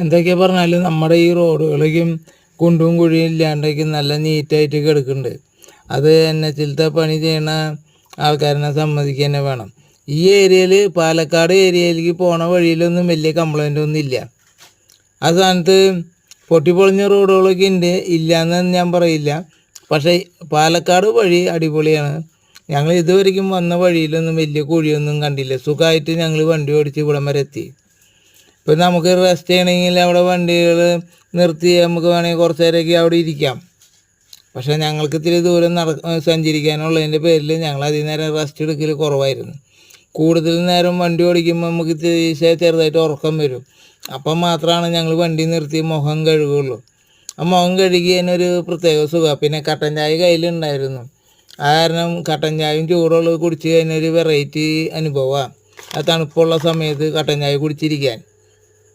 എന്തൊക്കെ പറഞ്ഞാലും നമ്മുടെ ഈ റോഡുകളേക്കും കുണ്ടും കുഴിയും ഇല്ലാണ്ടേക്കും നല്ല നീറ്റായിട്ട് കിടക്കുന്നുണ്ട്. അത് NHലത്തെ പണി ചെയ്യണ ആൾക്കാരനെ സമ്മതിക്കുക തന്നെ വേണം. ഈ ഏരിയയിൽ പാലക്കാട് ഏരിയയിലേക്ക് പോണ വഴിയിലൊന്നും വലിയ കംപ്ലൈൻ്റ് ഒന്നും ഇല്ല. ആ സ്ഥാനത്ത് പൊട്ടിപ്പൊളിഞ്ഞ റോഡുകളൊക്കെ ഉണ്ട്, ഇല്ലയെന്ന് ഞാൻ പറയില്ല. പക്ഷേ പാലക്കാട് വഴി അടിപൊളിയാണ്. ഞങ്ങൾ ഇതുവരെയ്ക്കും വന്ന വഴിയിലൊന്നും വലിയ കുഴിയൊന്നും കണ്ടില്ല. സുഖമായിട്ട് ഞങ്ങൾ വണ്ടി ഓടിച്ച് ഇവിടം വരെ എത്തി. ഇപ്പം നമുക്ക് റെസ്റ്റ് ചെയ്യണമെങ്കിൽ അവിടെ വണ്ടികൾ നിർത്തി നമുക്ക് വേണമെങ്കിൽ കുറച്ച് നേരമൊക്കെ അവിടെ ഇരിക്കാം. പക്ഷേ ഞങ്ങൾക്ക് ഇത്തിരി ദൂരം സഞ്ചരിക്കാനുള്ളതിൻ്റെ പേരിൽ ഞങ്ങൾ അധികം നേരം റെസ്റ്റ് എടുക്കൽ കുറവായിരുന്നു. കൂടുതൽ നേരം വണ്ടി ഓടിക്കുമ്പോൾ നമുക്ക് ചെറുതായിട്ട് ഉറക്കം വരും. അപ്പം മാത്രമാണ് ഞങ്ങൾ വണ്ടി നിർത്തി മുഖം കഴുകുള്ളൂ. ആ മുഖം കഴുകി അതിനൊരു പ്രത്യേക സുഖമാണ്. പിന്നെ കട്ടൻ ചായ കയ്യിലുണ്ടായിരുന്നു. ആ കാരണം കട്ടൻ ചായയും ചൂടുള്ളത് കുടിച്ച് കഴിഞ്ഞൊരു വെറൈറ്റി അനുഭവമാണ്. ആ തണുപ്പുള്ള സമയത്ത് കട്ടൻ ചായ കുടിച്ചിരിക്കാൻ.